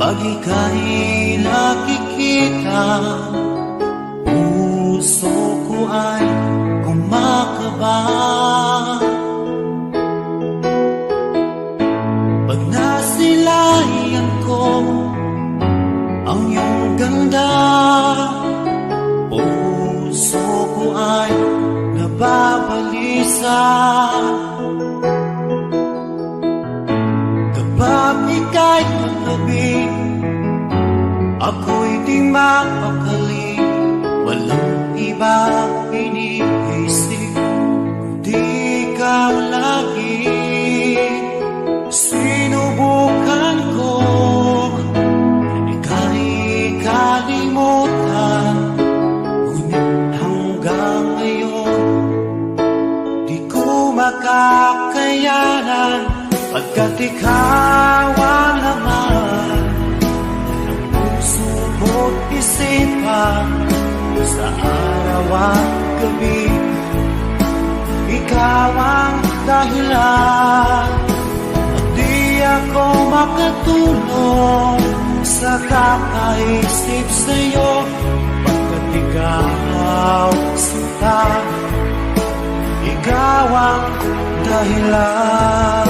Pag ika'y nakikita, puso ko ay kumakaba. Pag nasilayan ko ang iyong ganda, puso ko ay nababalisa. Kapag ika'y katabi, ako'y di mapakali. Walang iba iniisip, kundi ikaw lagi. Sinubukan ko na ika'y kalimutan, ngunit hanggang ngayon di ko makakayanan. Pagkat ikaw ang laman ng puso ko't isipan, sa araw at gabi, ikaw ang dahilan. At di ako makatulog sa kakaisip sa'yo, pagkat ikaw sinta, ikaw ang dahilan.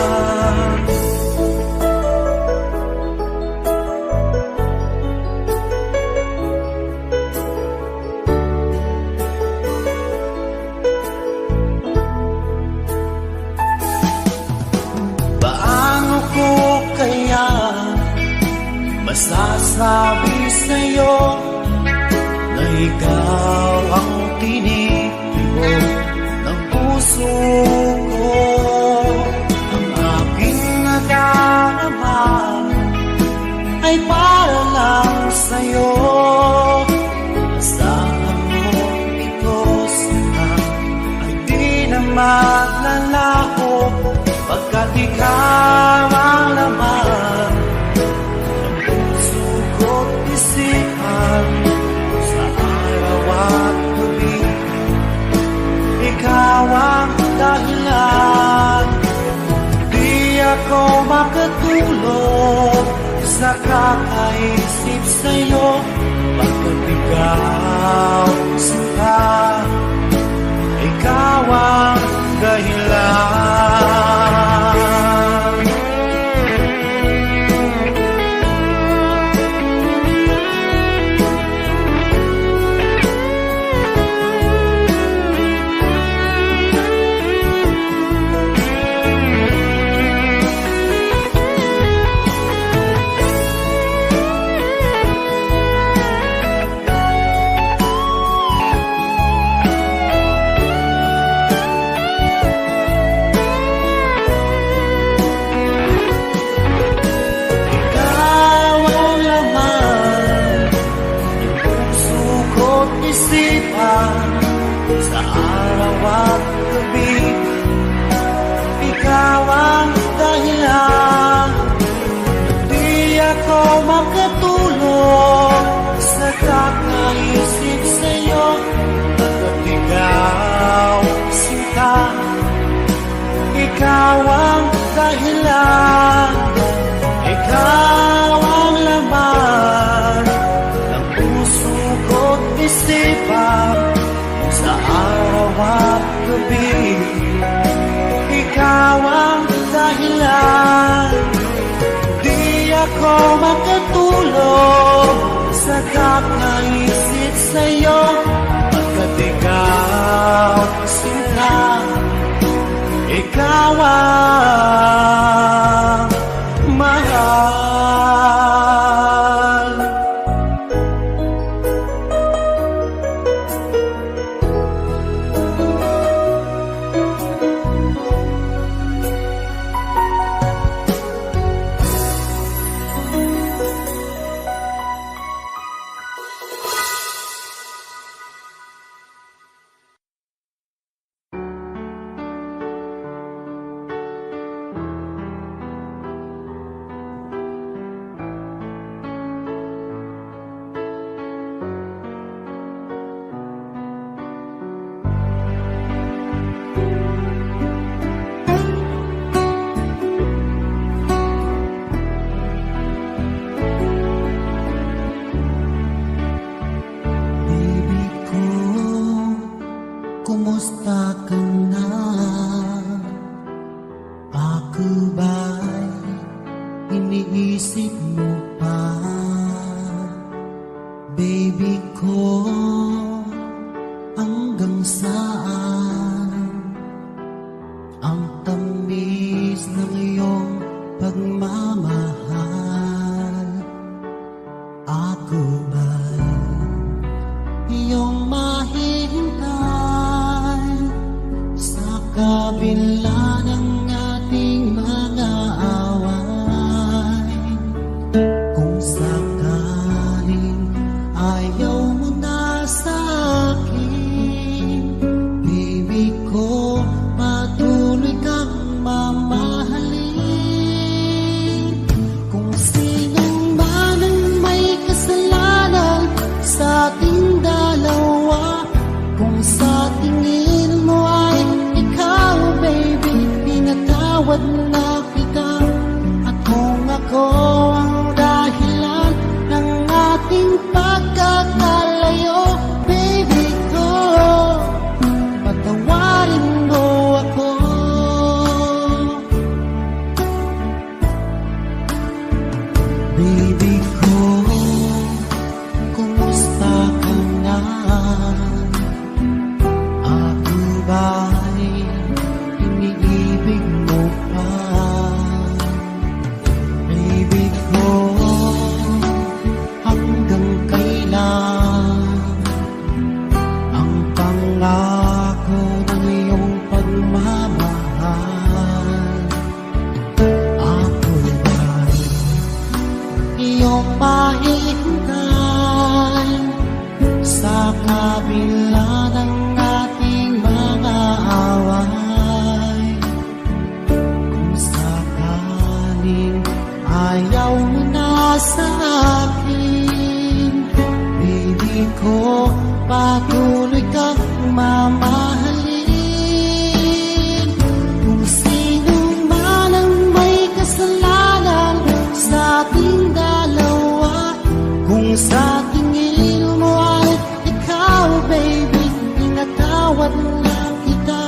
Paano ko kaya masasabi sa'yo na ikaw ang tinitibok ng puso ko? Ang aking nadarama ay para lang sa'yo. Asahan mo ito sana ay di na maglalaho, pagkat ikaw ang laman ng puso ko't isipan, sa araw at gabi, ikaw ang dahilan. Di ako makatulog sa kakaisip sa'yo, pagkat ikaw sinta, ikaw ang dahilan. Sa araw at gabi, ikaw ang dahilan. Di ako makatulog sa kakaisip sa'yo, pagkat ikaw sinta, ikaw ang dahilan. Ikaw ang laman ng puso ko't isipan, sa araw at gabi, ikaw ang dahilan. Di ako makatulog sa kakaisip sa'yo, pagkat ikaw sinta, ikaw ang mahal. Iniisip mo pa, baby ko, hanggang saan ang tamis ng iyong pagmamahal? Ako ba'y iyong mahihintay sa kabila ng ating mga away? Kung sakaling ayaw mo na sa akin, baby ko, patuloy kang mamahalin. Kung sinong man ang may kasalanan sa ating dalawa, kung sa tingin mo ay ikaw, baby, pinatawad na kita. At kung ako ang dahilan ng ating pagkakalayo, baby ko, patawarin mo ako. Baby ko, kumusta ka na? Ako ba'y iniibig mo pa? Baby ko, hanggang kailan ang pangako ng iyong pagmamahal? Ako ba'y iyong mahihintay sa kabila ng ating mga away? Kung sakaling ayaw mo na sa akin, baby ko, patuloy kang mamahalin. Kung sino man ang may kasalanan sa ating dalawa, kung sa tingin mo ay ikaw, baby, pinatawad na kita.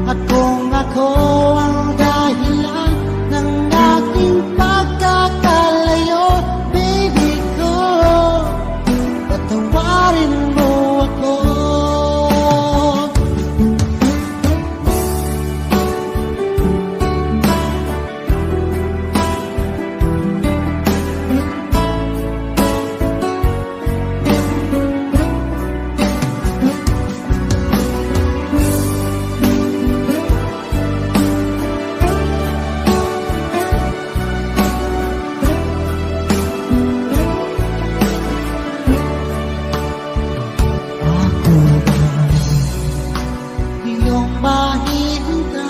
At kung ako ang dahilan ng ating pagkakalayo, baby ko, patawarin mo ako. Ako ba'y iyong mahihintay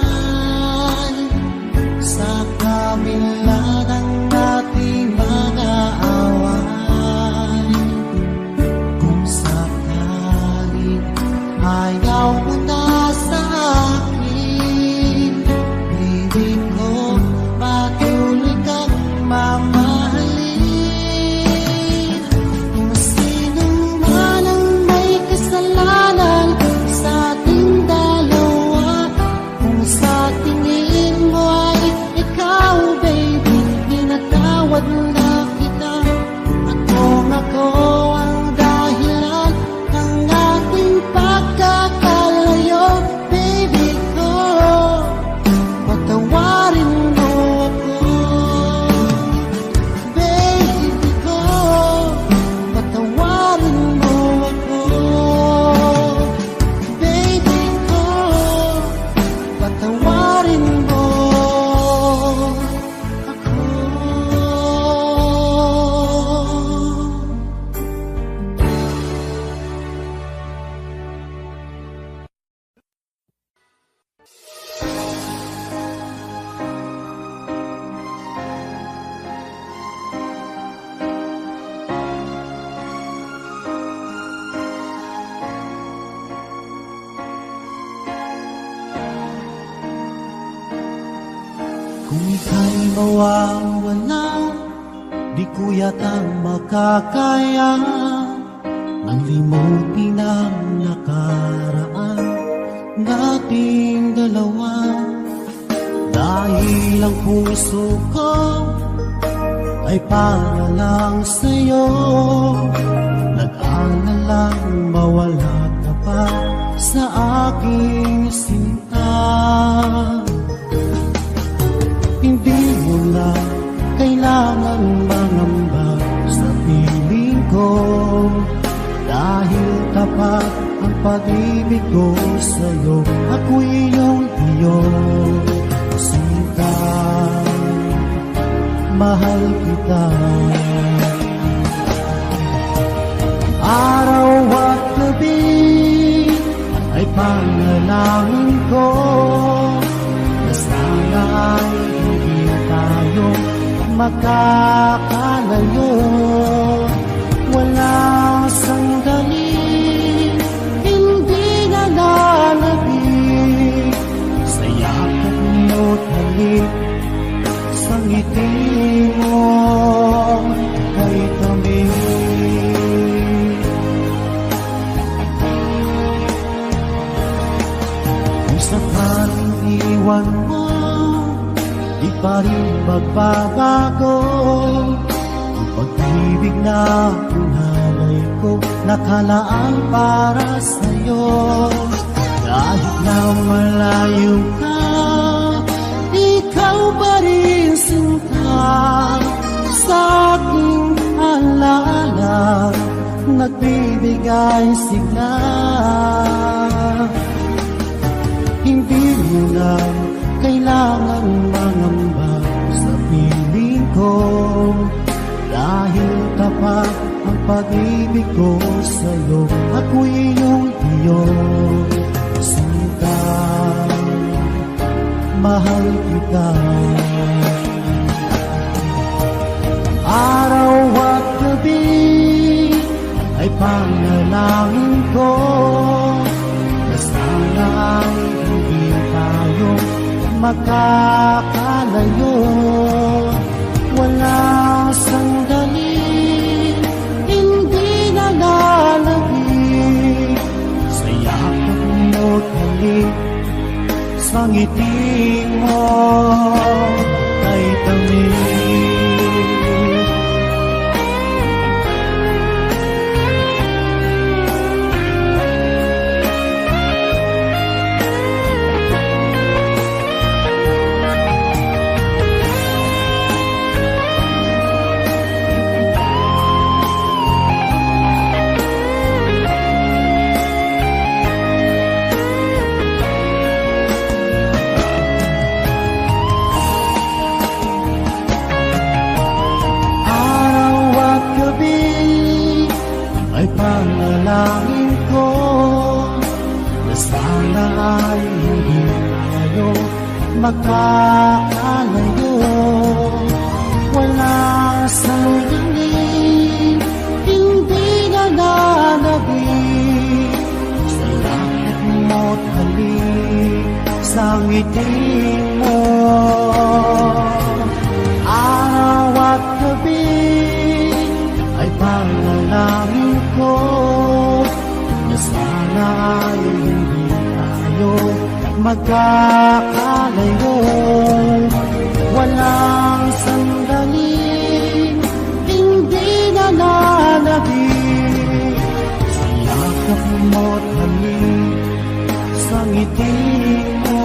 sa kabila ng ating mga away? Kung sakaling ayaw mo na sa akin, baby ko, patuloy kang mamahalin. Kung sino man ang may kasalanan sa ating dalawa, kung sa tingin mo ay ikaw, baby, pinatawad na kita. At kung ako ang dahilan ng ating pagkakalayo, baby ko, patawarin mo ako. Baby ko, patawarin mo ako. Baby ko, patawarin mo ako. Kung ika'y mawawala, di ko yata makakaya ang limutin ang nakaraan nating dalawa. Dahil ang puso ko ay para lang sa'yo. Nag-aalalang mawala ka pa sa aking sinta. Hindi mo na kailangan mangamba sa piling ko, dahil tapat ang pag-ibig ko sa'yo. Ako'y iyong sinta, mahal kita. Araw at gabi ay panalangin ko na sana ay hindi tayo makakalayo. Walang sandali hindi nananabik sa yakap mo't halik, sa ngiti mo kay kami. Kung sakaling iwan mo, di pa rin magbabago ang pag-ibig na pinalay ko, nakalaan para sa'yo. Kahit na malayo ka, ikaw pa rin sinta sa aking alaala, nagbibigay sigla. Hindi mo na kailangan mangamba sa piling ko, dahil tapat ang pag-ibig ko sa'yo. Ako'y iyong sinta, mahal kita. Araw at gabi ay panalangin ko na sana ay hindi tayo makakalayo. Wala sandali hindi nananabik sa yakap mo't halik, sa ngiti mo kay tamis. Panalangin ko na sana ay hindi tayo magkakalayo. Wala sandali hindi nananabik sa yakap mo't halik, sa ngiti mo. Araw at gabi ay panalangin ko na sana ay hindi tayo magkakalayo. Walang sandali hindi nananabik sa yakap mo't halik, sa ngiti mo.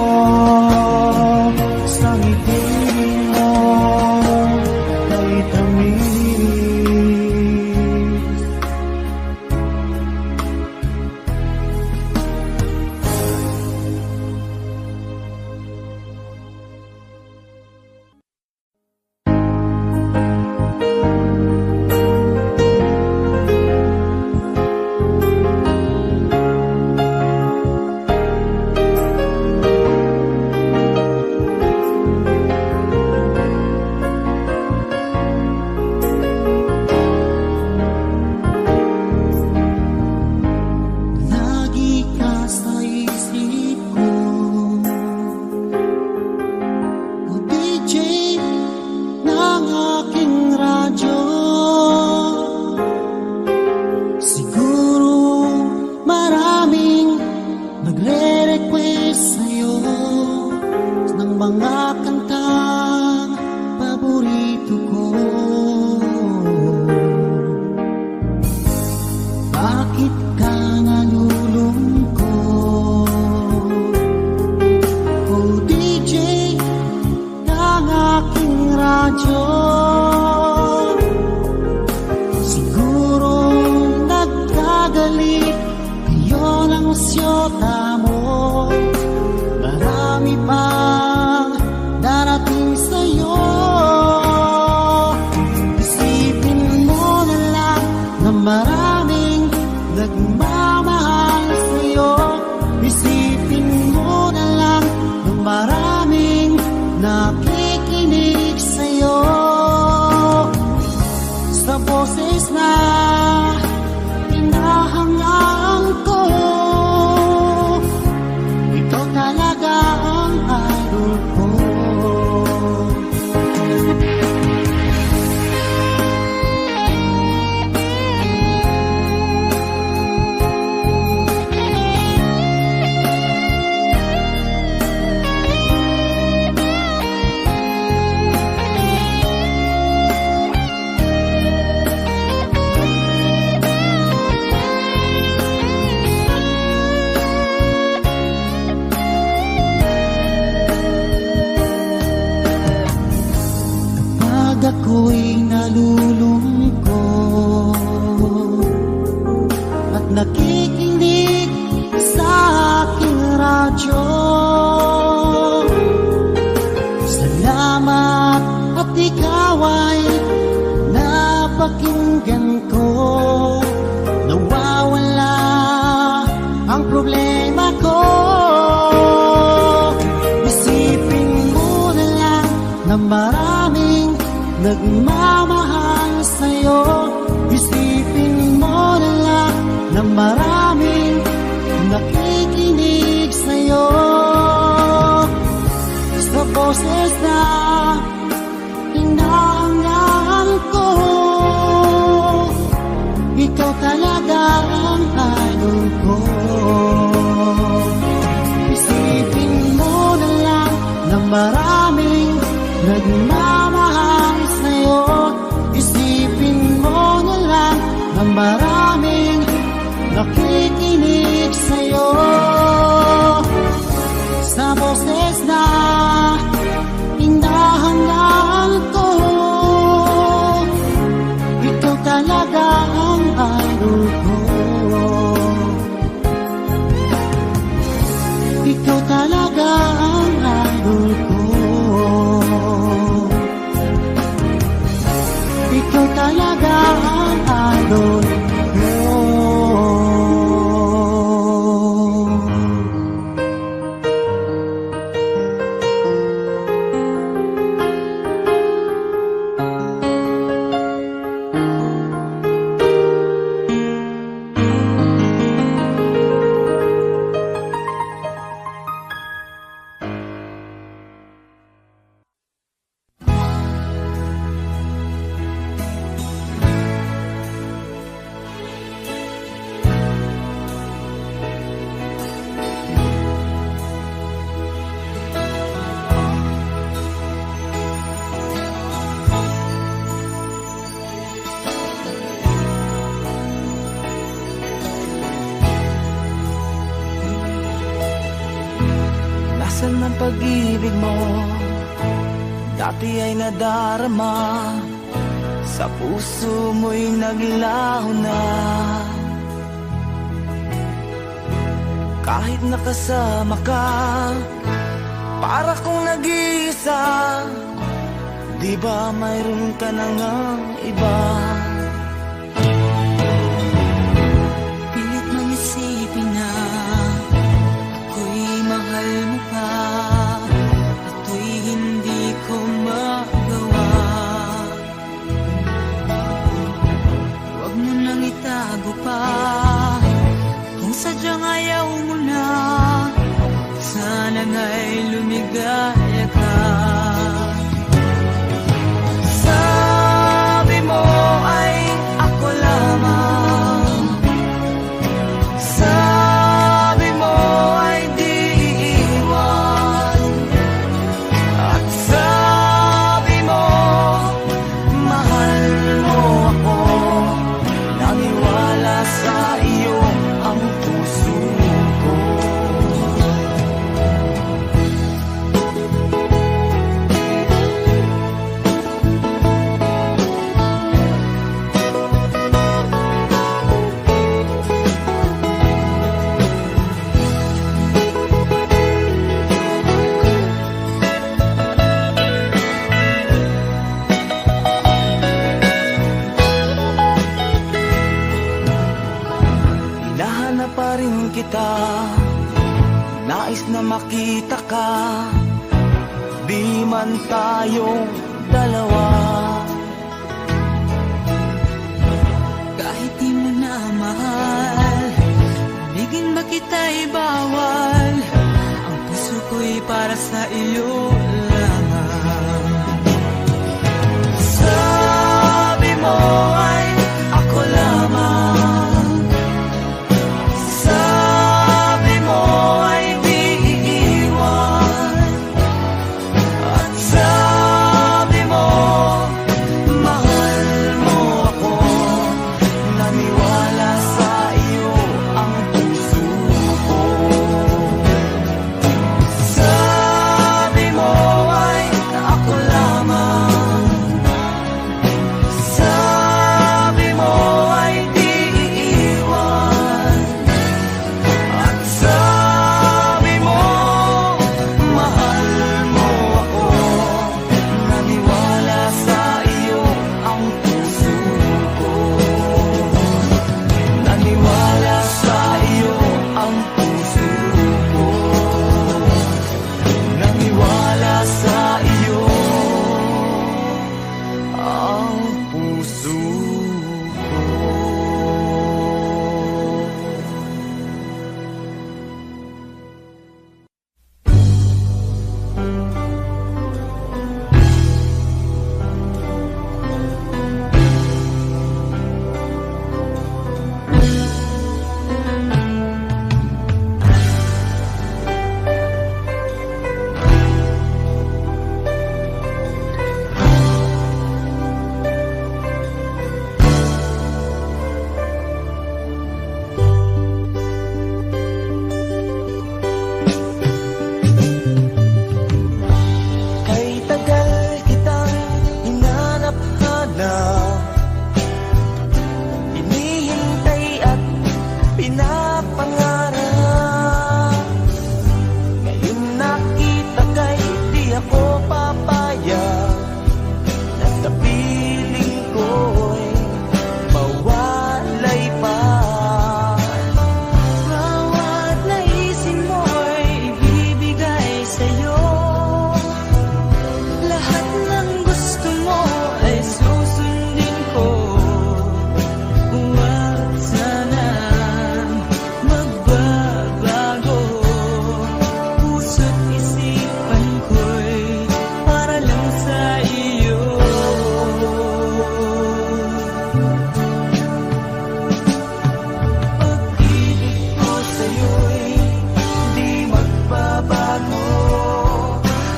maraming nagmamahal sa'yo. Isipin mo na lang na maraming nakikinig sa'yo. Sa boses na hinahangaan ko, ikaw talaga ang idol ko. Ako'y nalulungkot at nakikinig sa aking radyo. Salamat at ikaw ay napakinggan ko. Nawawala ang problema ko. Isipin mo na lang na maraming nagmamahal sa'yo. Isipin mo na lang na maraming nakikinig sa'yo. Sa boses na hinahangaan ko, ikaw talaga ang idol ko. Isipin mo na lang na maraming nagmamahal sa'yo. Isipin mo na lang na maraming nakikinig sa'yo. Sa boses na hinahangaan ko, ikaw talaga ang idol ko. Ikaw talaga ang idol ko. Ikaw talaga ang idol ko. Nasaan ang pag-ibig mo? Dati ay nadarama, sa puso mo'y naglaho na. Kahit nakasama ka, para kong nag-iisa. Di ba mayroon ka na ngang iba? Pilit mang isipin na ako'y mahal mo pa, at to'y hindi ko magawa. Huwag mo nang itago pa, kung sadyang ayaw mo na, sana nga'y lumigaya ka. Sabi mo ay ako lamang, sabi mo ay di iiwan, at sabi mo mahal mo ako. Naniwala sa iyo ang puso ko. kita, nais na makita ka, di man tayong dalawa. Kahit di mo na mahal, bigin ba kita'y bawal, ang puso ko'y para sa iyo lamang. Sabi mo ay ako lamang, sabi mo ay di iiwan, at sabi mo mahal mo ako, naniwala sa iyo ang puso ko. Sabi mo ay ako lamang, sabi mo ay di iiwan, at sabi mo mahal mo ako, naniwala sa iyo ang puso ko. Naniwala sa iyo ang puso ko, naniwala sa iyo ang puso ko. Kay tagal kitang hinanap-hanap, hinihintay at pinapangarap. Ngayon nakita kay di ako papayag, na sa piling ko'y mawalay pa. Bawat naisin mo'y ibibigay sa'yo, lahat ng gusto mo ay susundin ko. Huwag sanang magbabago, puso't isipan ko'y para lang sa iyo. Pag-ibig ko sa'yo'y di magbabago,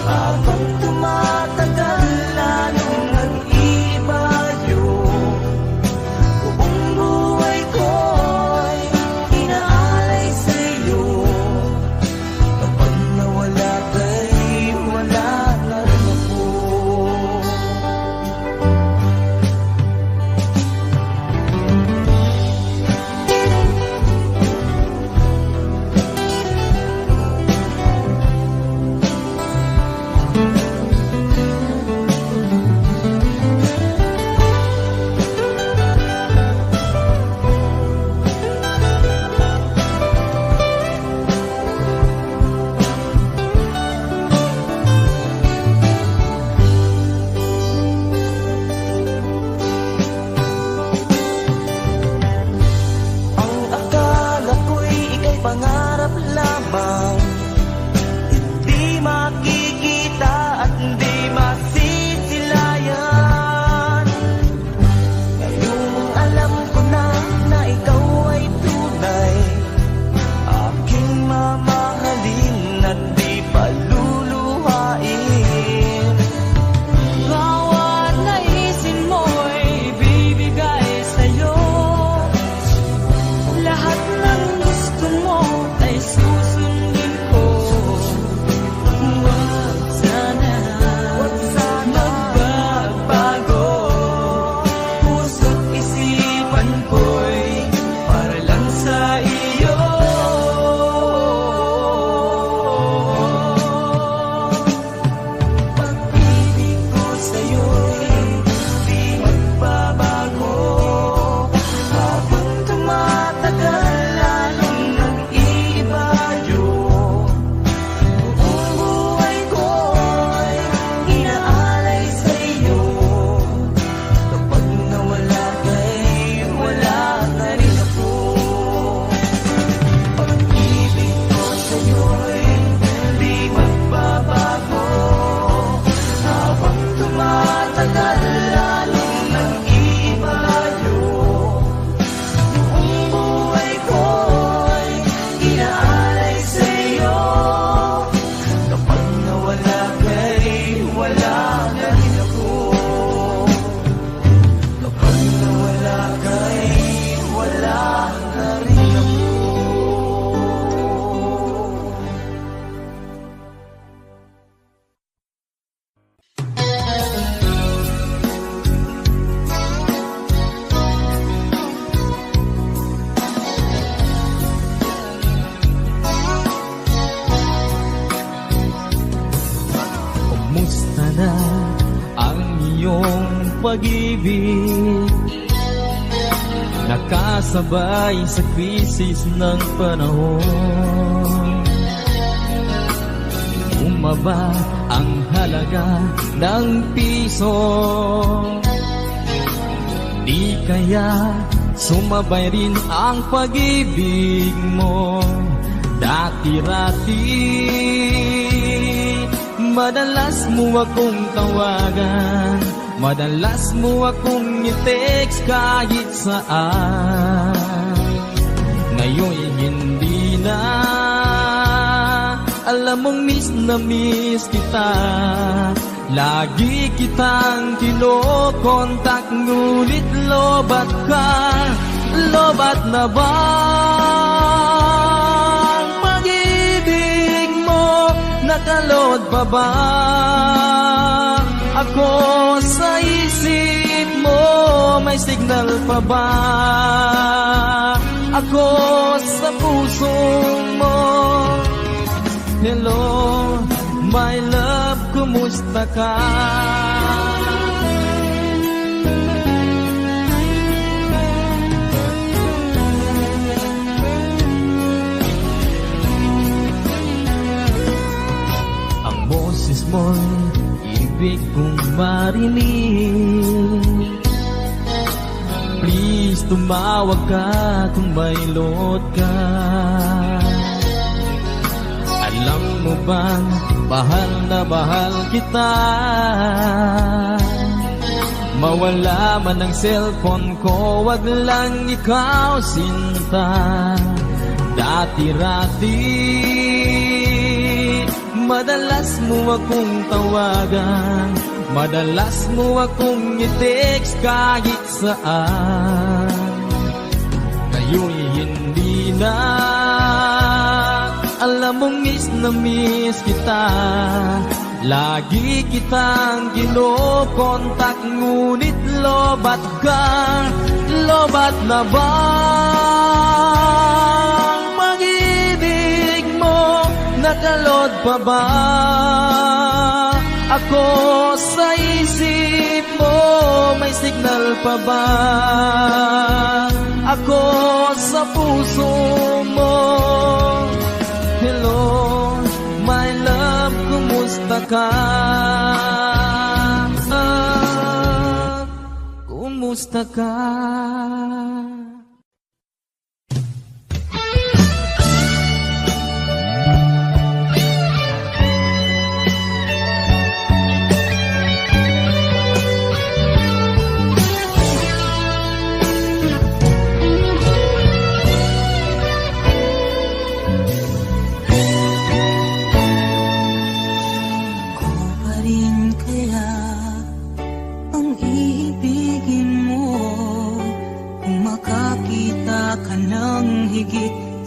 habang tumatagal lalong nag-iiba yun. Buong buhay ko'y inaalay sa'yo, kapag nawala ka'y wala na rin ako. pag-ibig, nakasabay sa krisis ng panahon. Bumaba ang halaga ng piso, di kaya sumabay rin ang pag-ibig mo. Dati-rati, madalas mo akong tawagan, madalas mo akong i-text kahit saan. Ngayon hindi na, alam mong miss na miss kita. Lagi kitang kinokontak, ngunit lobat ka. Lobat na ba ang pag-ibig mo? Nakalod pa ba ako sa isip mo? May signal pa ba ako sa puso mo? Hello, my love, kumusta ka? Ang boses mo'y ibig kong marinig. Please, tumawag ka kung may load ka. Alam mo bang bahal na bahal kita? Mawala man ang cellphone ko, wag lang ikaw sinta. Dati-rati, madalas mo akong tawagan, madalas mo akong i-text kahit saan. Ngayon hindi na, alam mong miss na miss kita. Lagi kitang kinokontak, ngunit lobat ka. Lobat na ba ang pag-ibig mo? Nakalod pa ba ako sa isip mo? May signal pa ba ako sa puso mo? Hello, my love, kumusta ka? Kumusta ka?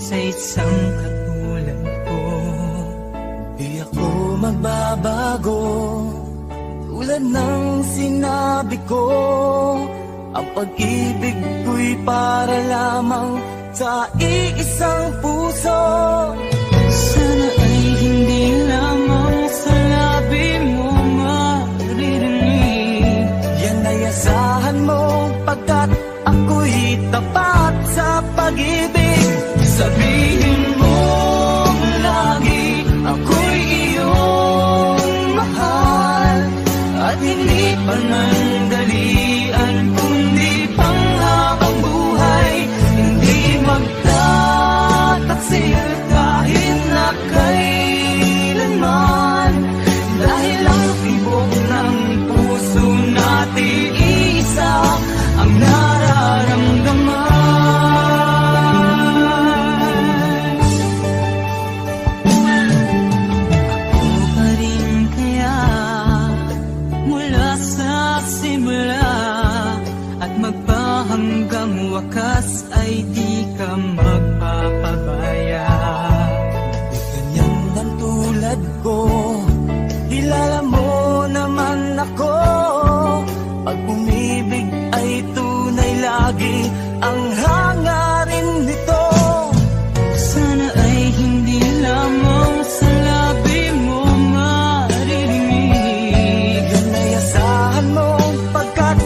Sa isang katulad ko, di ako magbabago. Tulad ng sinabi ko, ang pag-ibig ko'y para lamang sa iisang puso. sana ay hindi lamang sa labi mo maririnig. Yan ay asahan mo, pagkat ako'y tapat sa pag-ibig. Sabihin mo lagi, ako'y iyong mahal, at hindi panandalian, kundi panghabang buhay. Hindi magtataksil kahit na kailanman, dahil ang tibok ng puso natin isa ang nararamdaman. Hanggang wakas ay di ka magpapabaya. Ganyan lang tulad ko, kilala mo naman ako. Pag umibig ay tunay lagi ang hangarin nito. Sana ay hindi lamang sa labi mo maririnig. Yan ay asahan mo, pagkat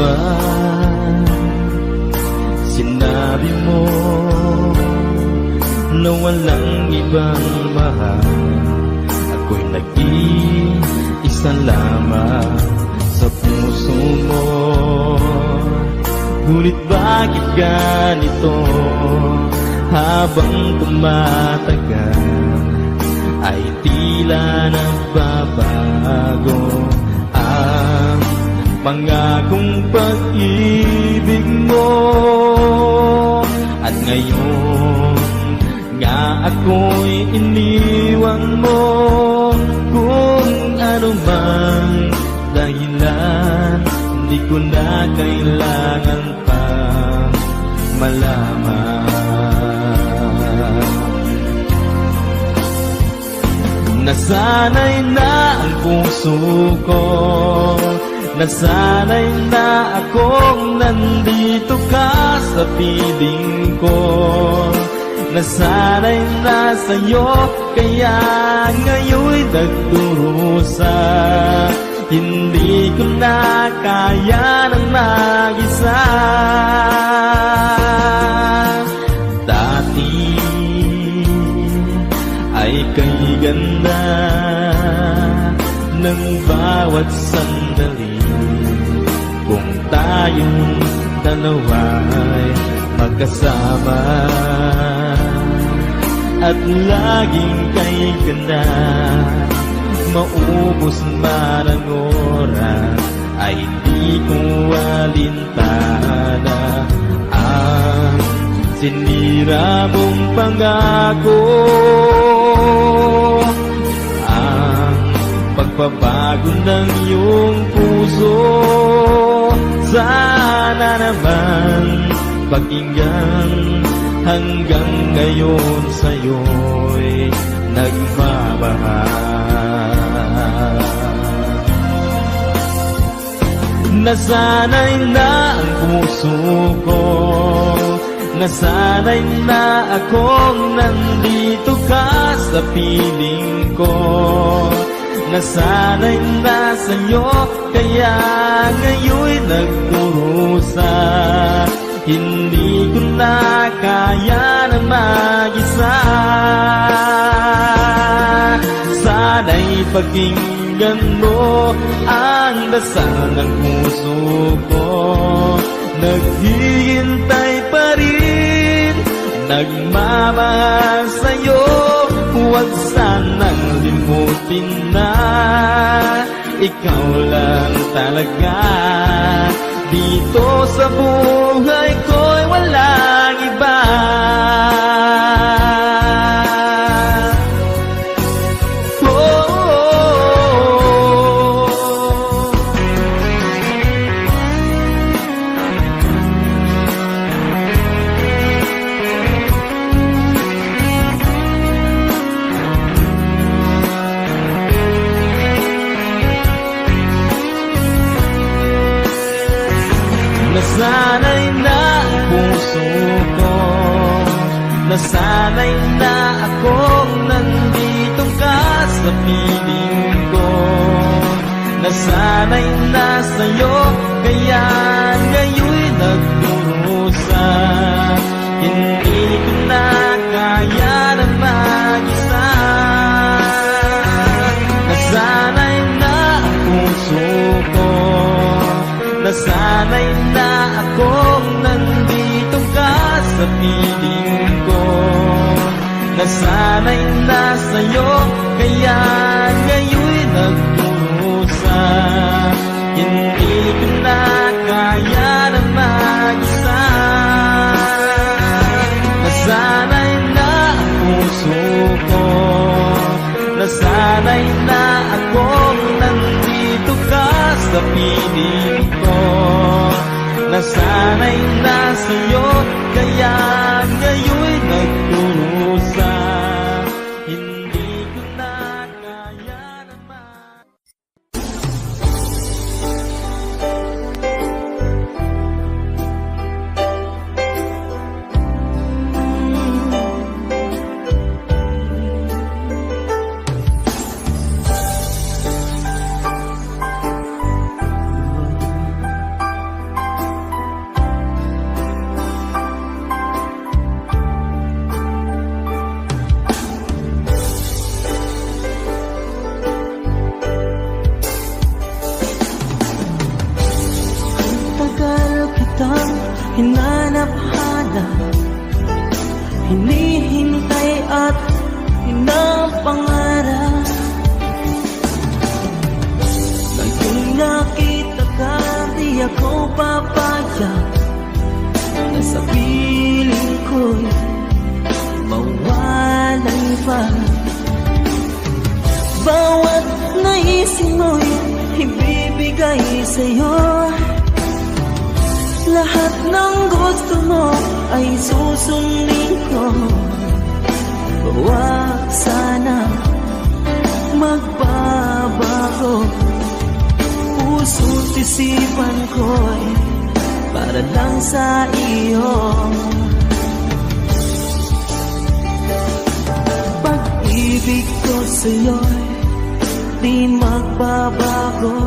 ba sinabi mo na walang ibang mahal? Ako'y nag-iisa lamang sa puso mo. Ngunit bakit ganito? Habang tumatagal ay tila nagbabago ang pangakong pag-ibig mo. At ngayon nga ako'y iniwan mo. Kung ano mang dahilan, di ko na kailangan pang malaman. Nasanay na ang puso ko, nasanay na akong nandito ka sa piling ko. Nasanay na sa'yo, kaya ngayon'y nagdurusa. Hindi ko na kaya ng mag-isa. Dati ay kay ganda ng bawat sandali. Kung tayong dalawa'y magkasama at laging kay ganda, maubos man ang oras ay di ko alintana ang sinira mong pangako. Ang pagbabago ng iyong puso, sana naman pakinggan. Hanggang ngayon sa'yo'y nagmamahal. Nasanay na ang puso ko, nasanay na akong nandito ka sa piling ko. Nasanay na sa'yo, kaya ngayon'y nagdurusa. Hindi ko na kaya na mag-isa. Sana'y pakinggan mo ang dasal ng puso ko. Naghihintay pa rin, nagmamahal sa'yo. Huwag sanang limutin na ikaw lang talaga. Dito sa buhay ko'y walang iba. Nasanay na ang puso ko, nasanay na akong nandito ka sa piling ko. Nasanay na sa'yo, kaya ngayon'y nagdurusa. Hindi ko na kaya na mag-isa. Nasanay na ang puso ko, nasanay na akong nandito ka sa piling ko. Nasanay na sa'yo, kaya ngayon'y nagdurusa. Hindi ko na kaya na mag-isa. Nasanay na ang puso ko, nasanay na akong nandito ka sa piling ko. Nasanay na sa'yo, kaya ngayon'y nagdurusa. Hindi ko na kaya naman. kitang hinanap-hanap, hinihintay at pinapangarap. Ngayong nakita ka, di ako papayag na sa piling ko'y mawalay pa. Bawat naisin mo'y ibibigay sa'yo, lahat ng gusto mo ay susundin ko. Huwag sana magbabago, puso't isipan ko'y para lang sa iyo. Pag-ibig ko sa'yo'y di magbabago,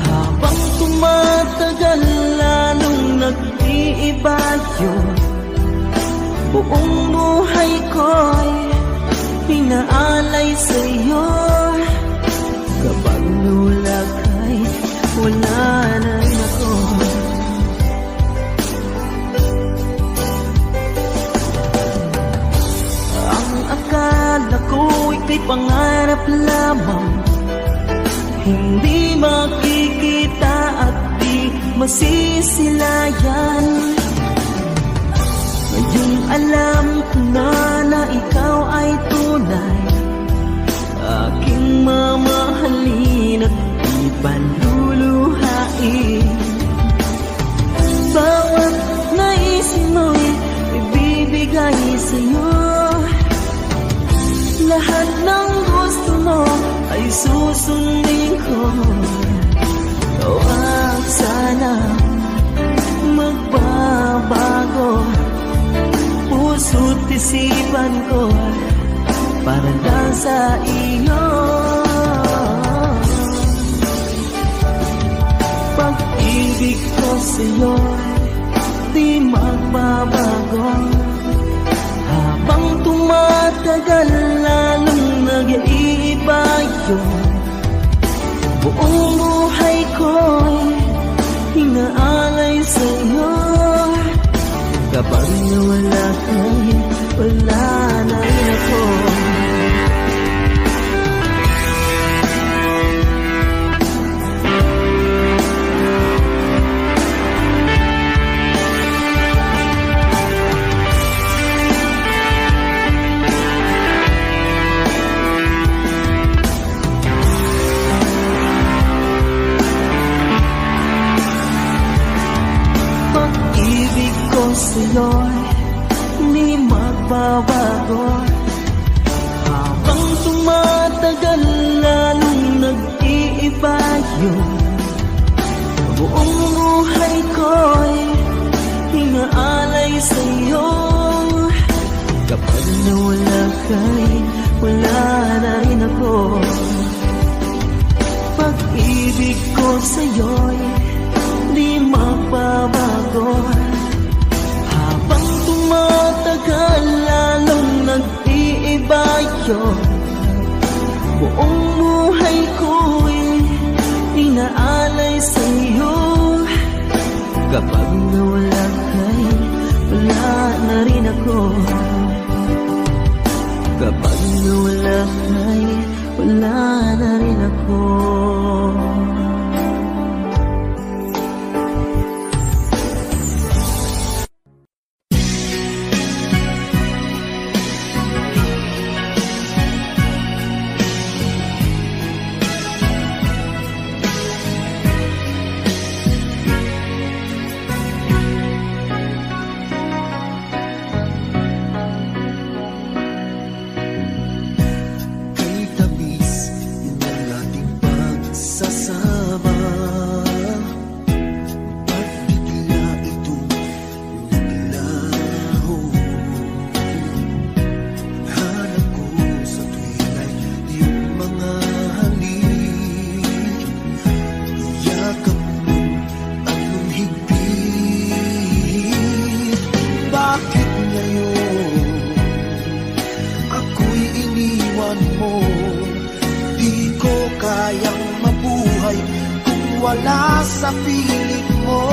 habang tumatagal lalong nag-iiba yun. Buong buhay ko'y pinaalay sa'yo, kapag nawala ka'y wala na rin ako. Ang akala ko'y kay pangarap lamang, hindi makikita at di masisilayan. Ngayong alam ko na ikaw ay tunay, aking mamahalin at ipanluluhain. Bawat naisin mo'y ibibigay sa'yo, lahat ng gusto mo ay susundin ko. Huwag sana magbabago, puso't isipan ko para lang sa iyo. Pag-ibig ko sa'yo di magbabago, habang tumatagal lalong nag-iiba yun. Buong buhay ko'y hinaalay sa'yo, kapag nawala ka'y wala na rin ako. Pag-ibig ko sa'yo'y hindi magbabago, habang tumatagal lalong nag-iiba yun. Buong buhay ko'y hinaalay sa'yo, kapag nawala ka'y wala na rin ako. Pag-ibig ko sa'yo'y di magbabago, habang tumatagal lalong nag-iiba yun. Buong buhay ko'y inaalay sa'yo, kapag nawala ka'y wala na rin ako. Kapag nawala ka'y wala na rin ako. sa piling mo.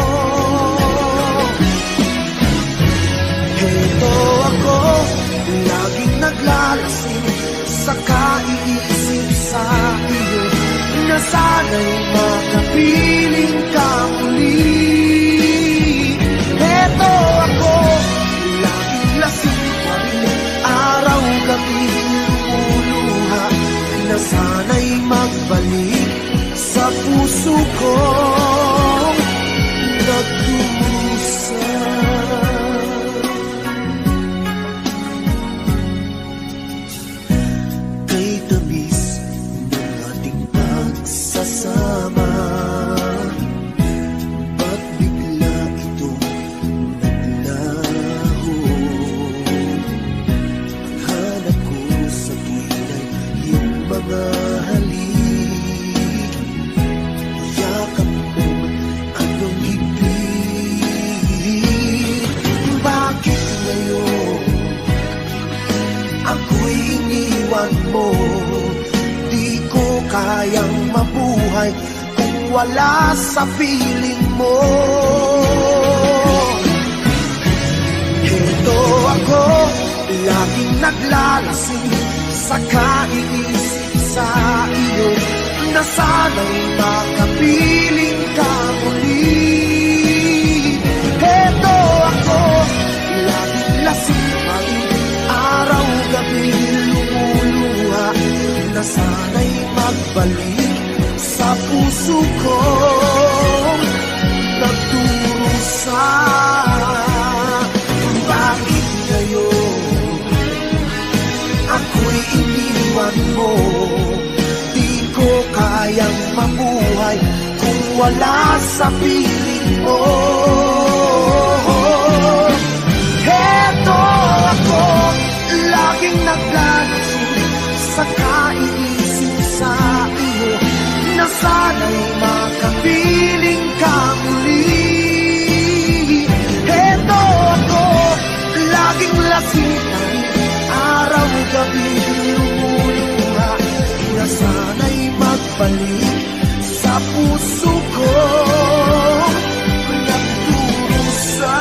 Heto ako, laging naglalasing sa kaiisip sa iyo, na sana'y makapiling ka muli. Heto ako, laging lasing pa rin, araw-gabi lumuluha, na sana'y magbalik sa puso kong nagdurusa. Kay tamis ng ating pagsasama, ba't bigla itong naglaho? Hanap ko sa tuwinay yung mga halik, yakap mo anong higpit. Bakit ngayon ako'y iniwan mo? Di ko kayang mabuhay kung wala sa piling mo. Heto ako, laging naglalasing sa kaiisip sa iyo, na sana'y makapiling ka muli. Heto ako, laging lasing pa rin, araw-gabi lumuluha, na sana'y magbalik sa puso ko nagdurusa. Bakit ngayon ako'y iniwan mo? Di ko kayang mabuhay kung wala sa piling mo. Heto ako, laging naglalasing sa kaiisip sa iyo, na sana'y makapiling ka muli. Heto ako, laging lasing pa rin, araw-gabi lumuluha, na sana'y magbalik sa puso ko nagdurusa.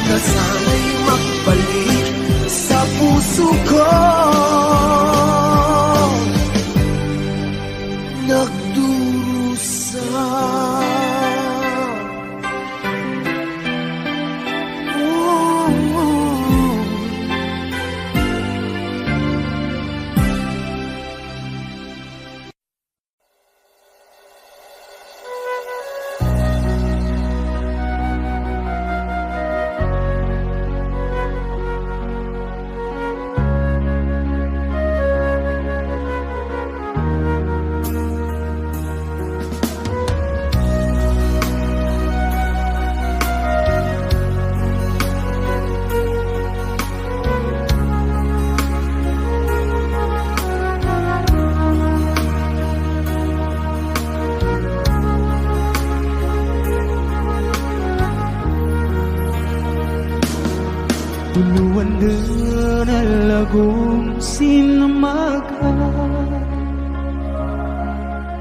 Na sana'y magbalik sa puso ko nagdurusa. Tuluan din alagong sinamaga,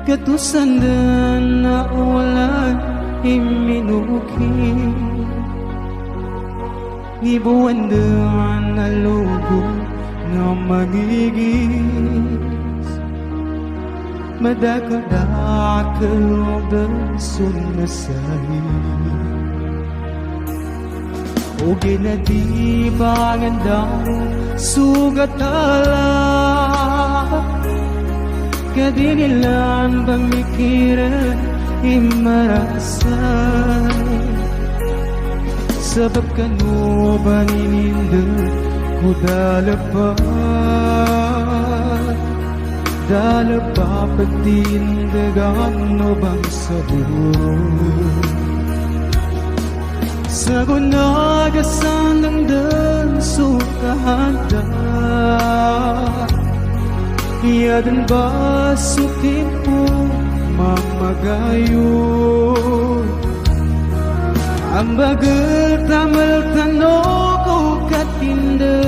katusan din na walan iminuki, ibuan din alugo na magigis, madakadakal din sunasahin. O ginadibangan daw sugatala, kadinilan pamikiran imarasay, sabab kanu banininda ko dalapat patindagan no bang sabon. Sa gunagasan ng dan sukahanda, iyadan ba sukin po mamagayo, ang bagal tamal tano ko katinda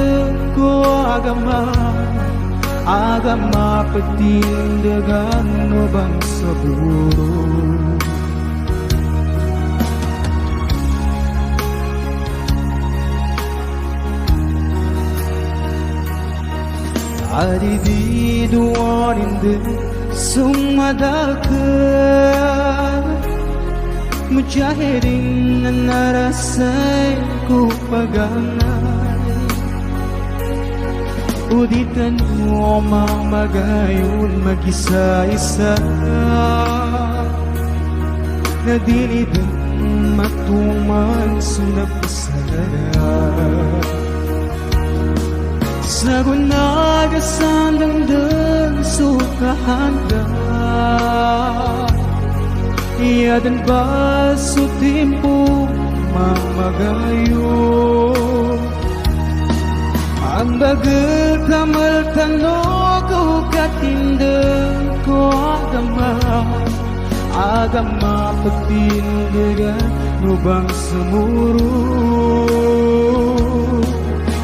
ko agama, Aga mapatindagan mo bang sa buro? Adididuaninde sumadaka Mujahidin na narasay ko paganay Uditan mo mamagayon mag-isa-isa Nadilidin matuman sunapasara Sa gunagasan langdang sukahan ka Iyadan ba sa tempo mamagayo Ang bagal kamal tanong ko katindang ko agama patindagan mo bang sumuro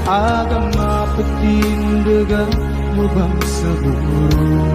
Agama patindagan mo bang sumuro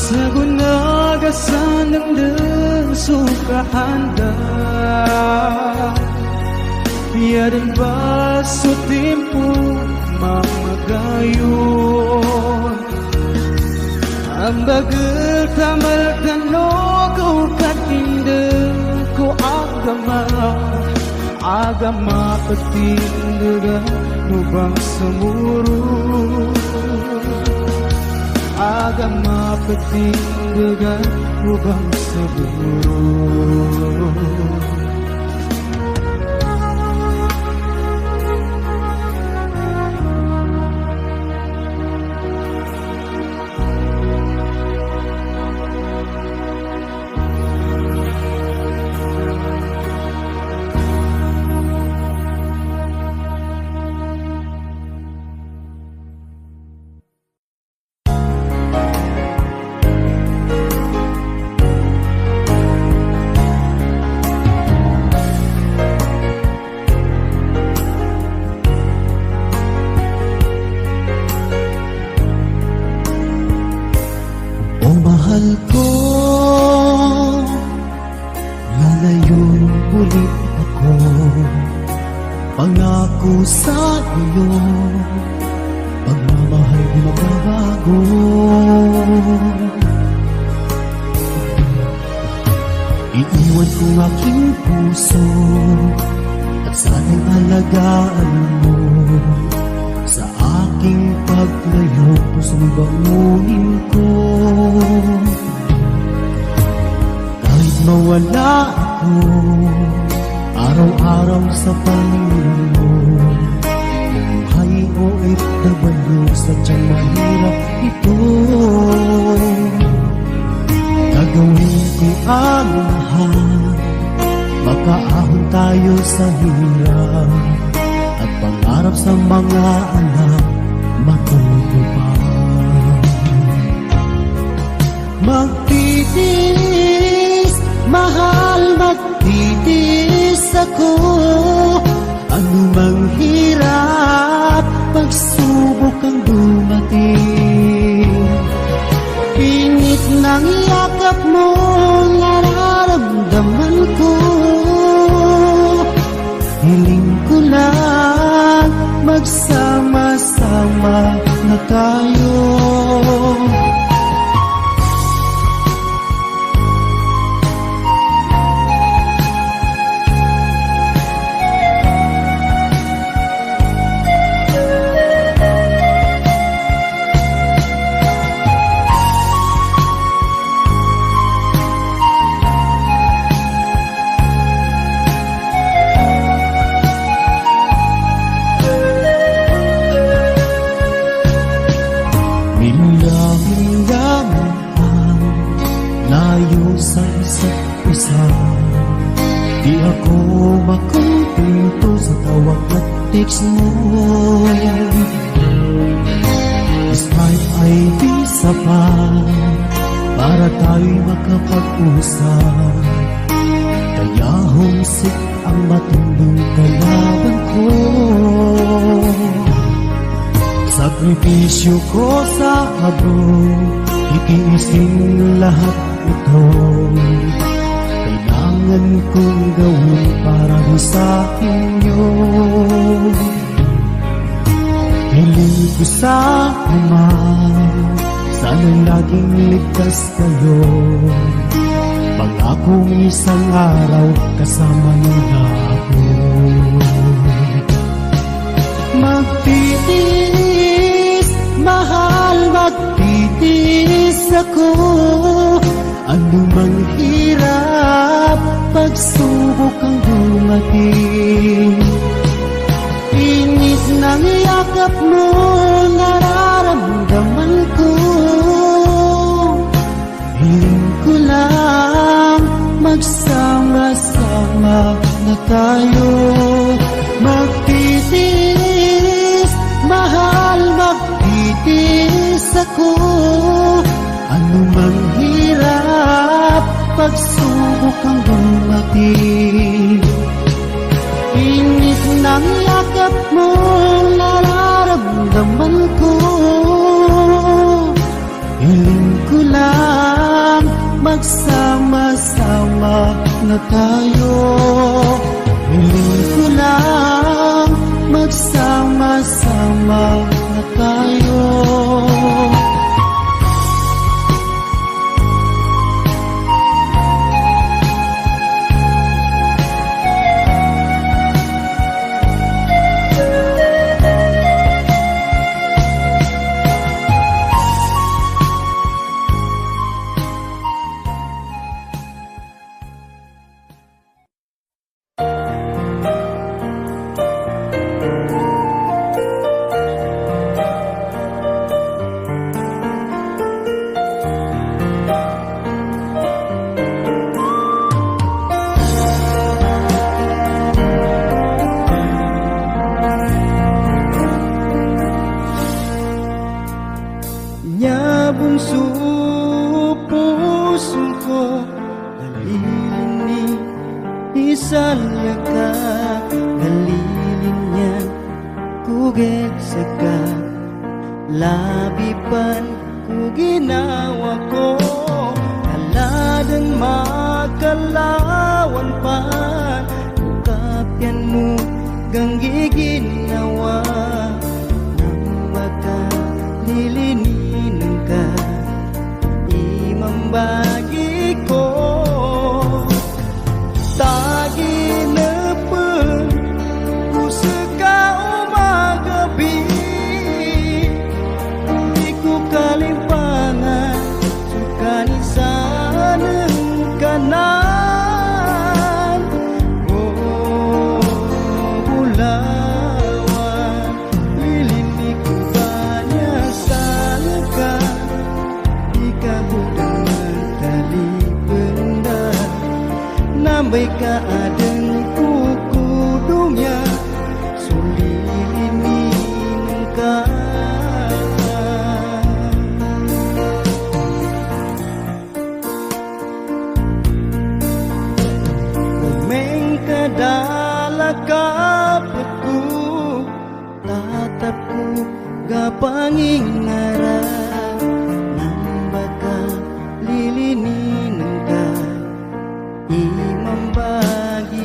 Sa gunagasan ng sukahanda Iyadan ba sa tempo mamagayon Ang bagal kamal tanong ko katindang ko agama patindagan mo bang sumuro Agama patindagan mo bang saburo Mahal ko, lalayon ulit ako Pangako sa iyo, pagmamahal di magbabago Iiwan ko aking puso at sana'y alagaan mo Sa aking paglayo, pusong bangunin ko Kahit mawala ako, araw-araw sa pangingin mo Buhay o OFW, sadyang mahirap ito Gagawin ko ang lahat, makaahon tayo sa hirap At pangarap sa mga anak matutupad Magtitiis, mahal magtitiis ako Ano mang hirap, pagsubok ang dumating Init ng yakap mo, nararamdaman ko Hiling ko lang, magsama-sama na tayo ako makumpinto sa tawag at text mo. Skype ay di sapat para tayo'y makapag-usap. Kaya homesick ang matinding kalaban ko. Sakripisyo ko sa abroad, itiisin lahat ito. Kailangan kong gawin para sa inyo. Hiling ko sa Ama, sana'y laging ligtas kayo. Pangakong isang araw kasama niyo na ako. Magtitiis, mahal, magtitiis ako. Ano mang hirap, pagsubok ang dumating. Inis ng yakap mo, nararamdaman ko. Hiling ko lang, magsama-sama na tayo. Magtitiis, mahal, magtitiis ako. Ano mang hirap, pagsubok ang dumating. Init ng yakap mo, nararamdaman ko. Hiling ko lang, magsama-sama na tayo. Hiling ko lang, magsama-sama na tayo. Bunso, puso ko nalilinig, isalya ka, nalilinya, kugit sa ka, labi pan ku ginawa ko, aladan makalawan pan, kapyan mo ganggi ginawa, nang makalilinig ka, imambagi ko, tagi na pun, usaka umagabi, di ko kalimpangan, sukani sanang kanan, oh, ulawan, lilinig ko banyak salaka. Nambay ka adeng kukudungnya, sulilining ka. Kumeng kadala kapatku, tatap ku gapanging ngarap, nambay ka lilinin ka. Imambagi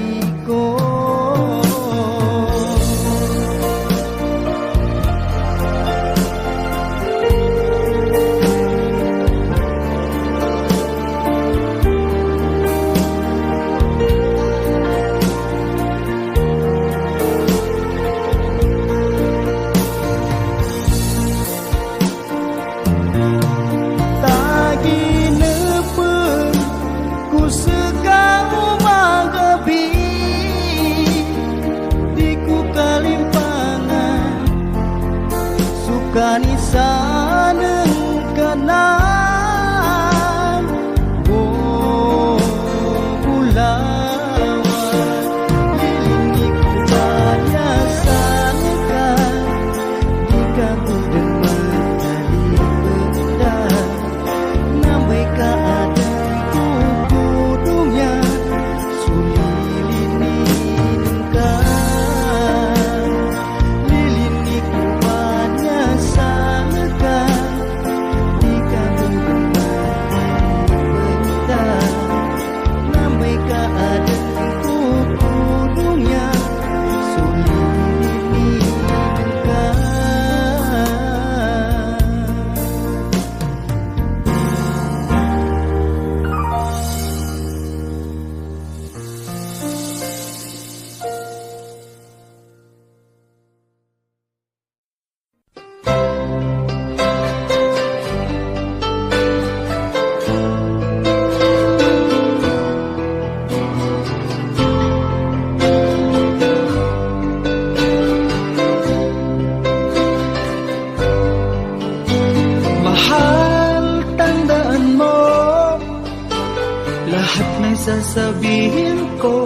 lahat ng sasabihin ko.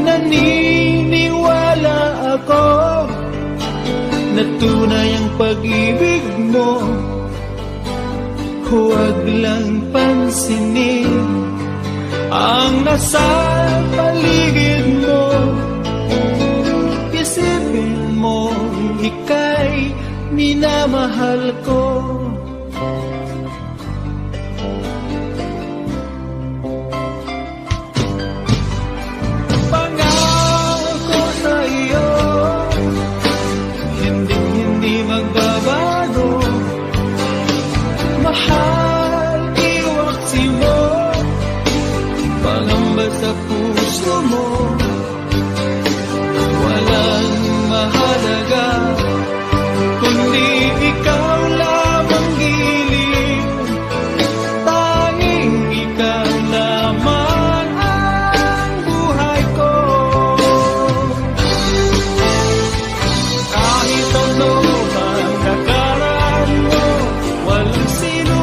Naniniwala ako na tunay ang pag-ibig mo. Huwag lang pansinin ang nasa paligid mo. Isipin mo, ika'y minamahal ko. Pangako sa iyo, hindi magbabago. Mahal, iwaksi mo, pangamba sa puso mo. Walang mahalaga, kundi ikaw lamang giling. Tanging ikaw lamang ang buhay ko. Kahit ano ang nakaraan mo, walang sino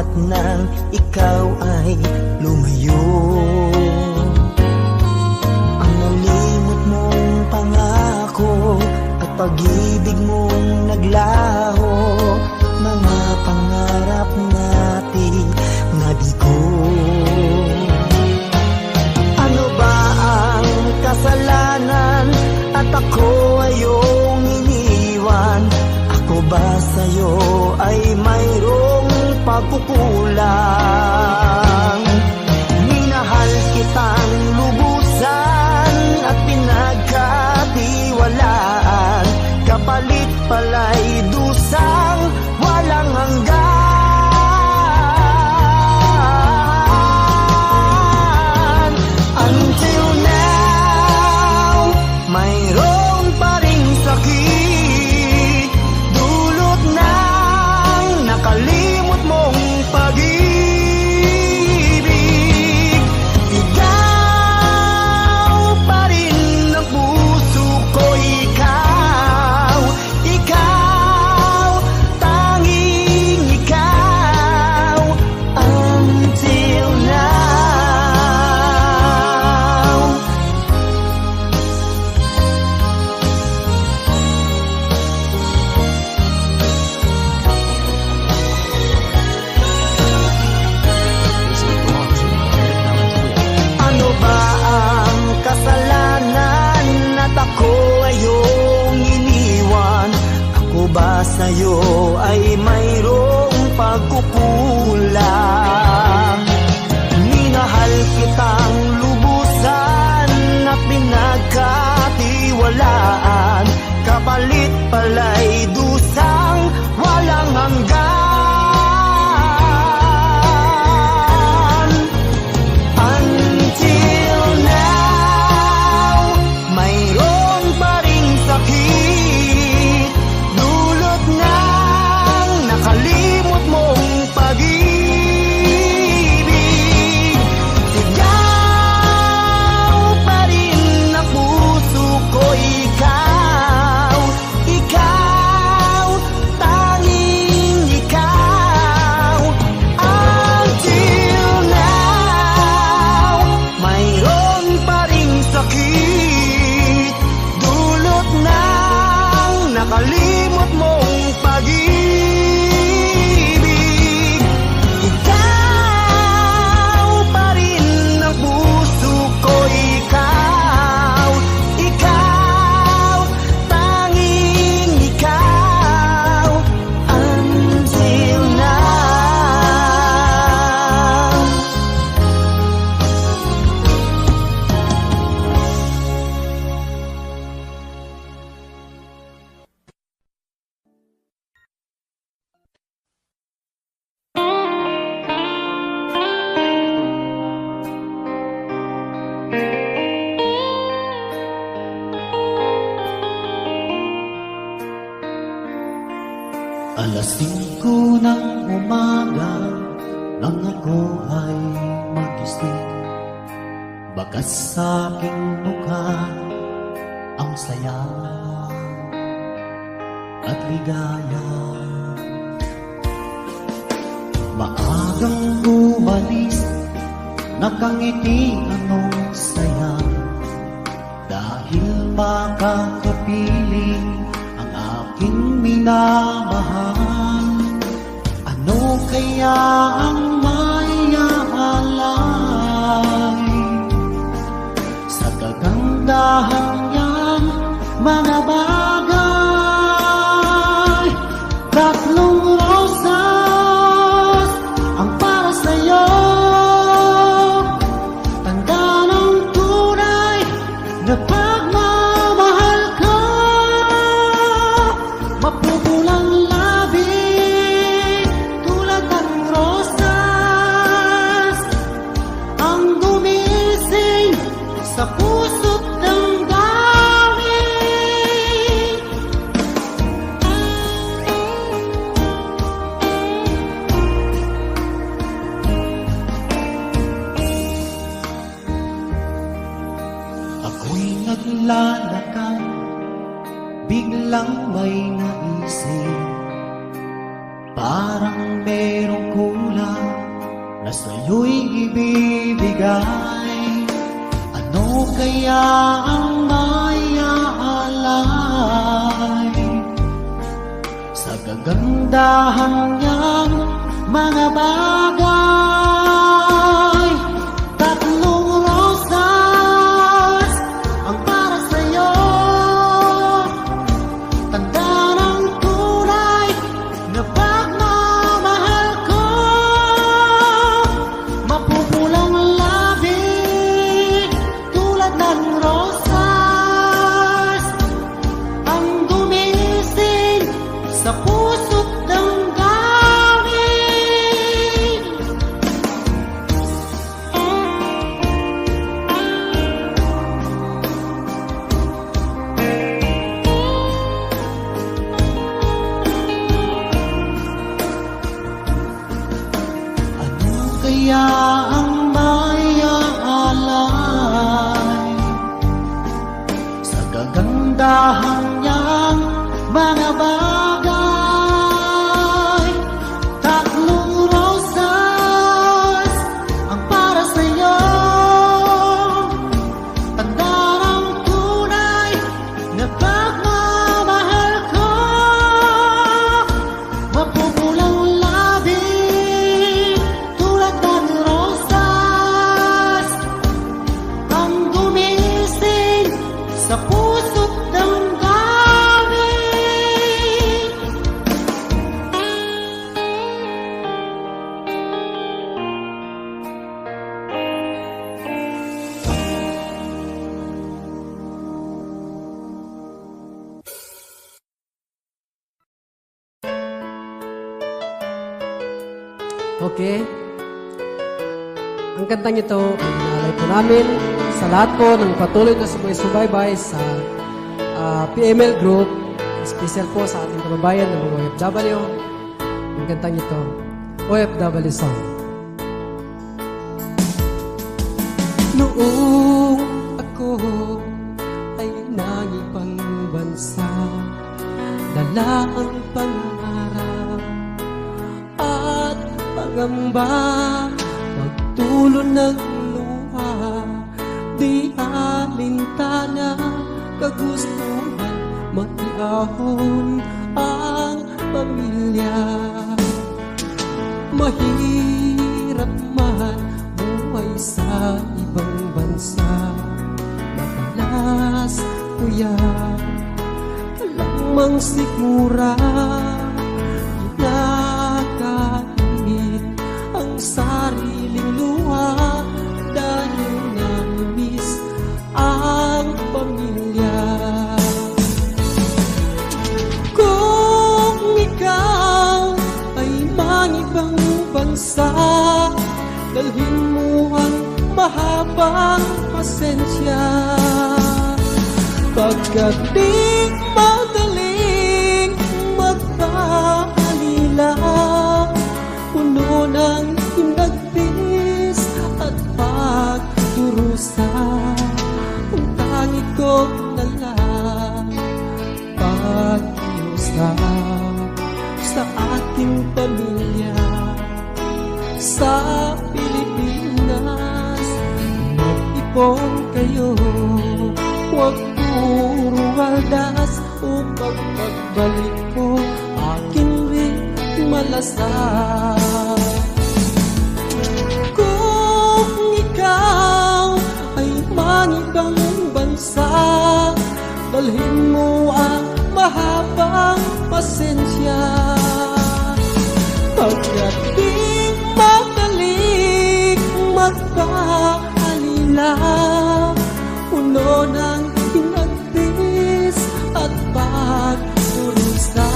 Pagkat nang ikaw ay lumayo, ang nalimot mong pangako at pag-ibig mong naglaho, mga pangarap natin nabigo. Ano ba ang kasalanan at ako ay iyong iniwan? Ako ba sa'yo ay mayroong pagkukulang? Minahal kitang lubusan at pinagkatiwalaan, kapalit pala'y dusang walang hanggan. Until now, mayroon pa ring sakit, dulot ng nakalimot mong pag-ibig. Ikaw pa rin ang puso ko, ikaw, ikaw, tanging ikaw. Until now. Ano ba ang kasalanan at ako ay iyong iniwan? Ako ba sa'yo ay mayroong pagkukulang? Minahal kitang lubusan at pinagkatiwalaan, kapalit pala'y dusang walang hanggan. Until now, mayroon pa ring sakit, dulot ng nakalimot mong pag-ibig. Ikaw pa rin ang puso ko, ikaw, ikaw, tanging ikaw. Until now, mayroon pa ring sakit, dulot ng nakalimot mong pag-ibig. Ikaw pa rin ang puso ko, ikaw, ikaw, tanging ikaw. Until now. Alas 5 ng umaga nang ako ay magising, bakas sa aking mukha ang saya at ligaya. Maagang umalis, nakangiti anong saya, dahil makakapiling ang aking minamahal. Ano kaya ang may aalay sa kagandahan niyang mga bagay? Tatlong rosas ang para sa'yo, tanda ng tunay na pagmamahal ko. Mapupulang labi tulad ng rosas, ang gumising sa puso't damdamin. Ako'y naglalakad, biglang may naisip, parang merong kulang sa'yo'y ibibigay. Ano kaya ang maiaalay sa kagandahan niyang mga bagay? Tatlong rosas ang para sa'yo, tanda ng tunay na pagmamahal ko. Mapupulang labi tulad ng rosas, ang gumising sa puso't damdamin. Ano kaya ang maiaalay sa kagandahan niyang mga bagay? Tatlong rosas ang para sa'yo, tanda ng tunay na pagmamahal ko. Mapupulang labi tulad ng rosas, ang gumising sa puso't damdamin. Okay. Ang kantang ito ay inaalay po namin sa lahat po ng patuloy na sumusubaybay sa PML Group, special po sa ating kababayan ng mga OFW. Ang kantang ito, OFW Song. Noong ako ay nangipang bansa, dala ang pangarap at pangamba, pagtulo ng luha, di alintana, kagustuhan, mag-iahon ang pamilya. Mahirap man buhay sa ibang bansa, madalas kuya, lamang sigura, kinakain ang sariling luha dahil namiss ang pamilya. Kung ikaw ay mangibang bansa, dalhin mo ang mahabang pasensya, pagkat di madaling magpaalila, puno ng hinagpis at pagdurusa. Ang tangi ko na lang pag-ios lang sa ating pamilya sa Pilipinas. Mag-ipon kayo, huwag puro waldas, upang pagbalik ko akin rin malasakit. Kung ikaw ay mangibang bansa, dalhin mo ang mahabang pasensya, pagkat di madaling magpaalila, puno ng hinagpis at pagdurusa.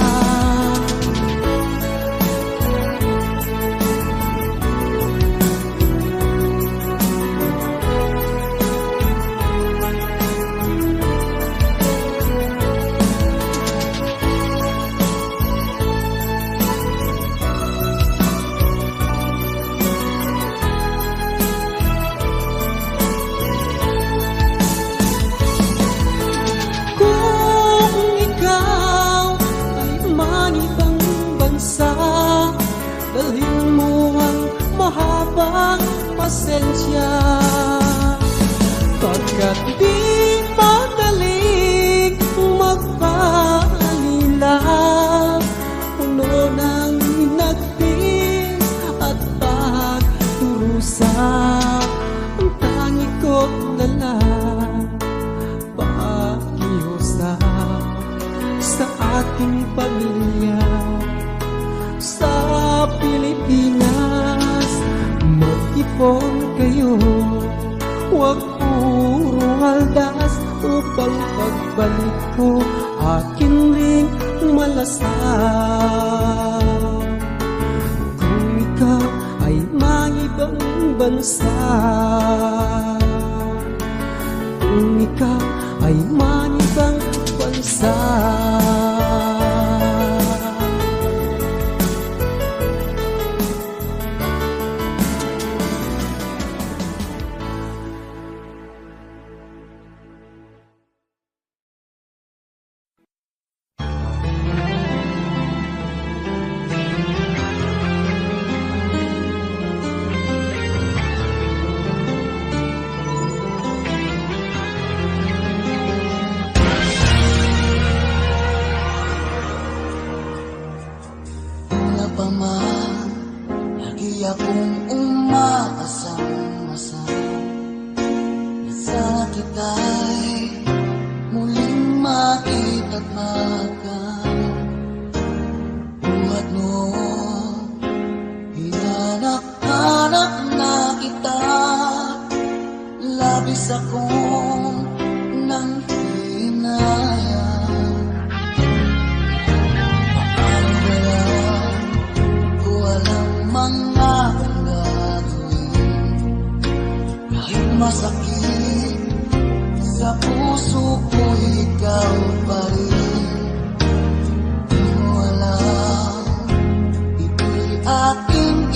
pasensya, pagkat di madaling magpaalila, puno ng nagpis at pagdurusa. Ang tangi ko na lang pakiusap sa ating pamilya sa Pilipinas. Mag-ipon kayo, huwag puro haldas, upang pagbalik ko akin ring malasap. Kung ikaw ay mangibang bansa, kung ikaw ay manibang bansa, lagi akong umaasang-asang na sana kita'y muling makita't makan. Buhat noon, hinanak-hanap na kita, labis akong nang hinayang. Paano kaya ko alam mga gagawin, kahit masakit sa puso ko, ikaw pa rin. Di mo alam, ito'y aking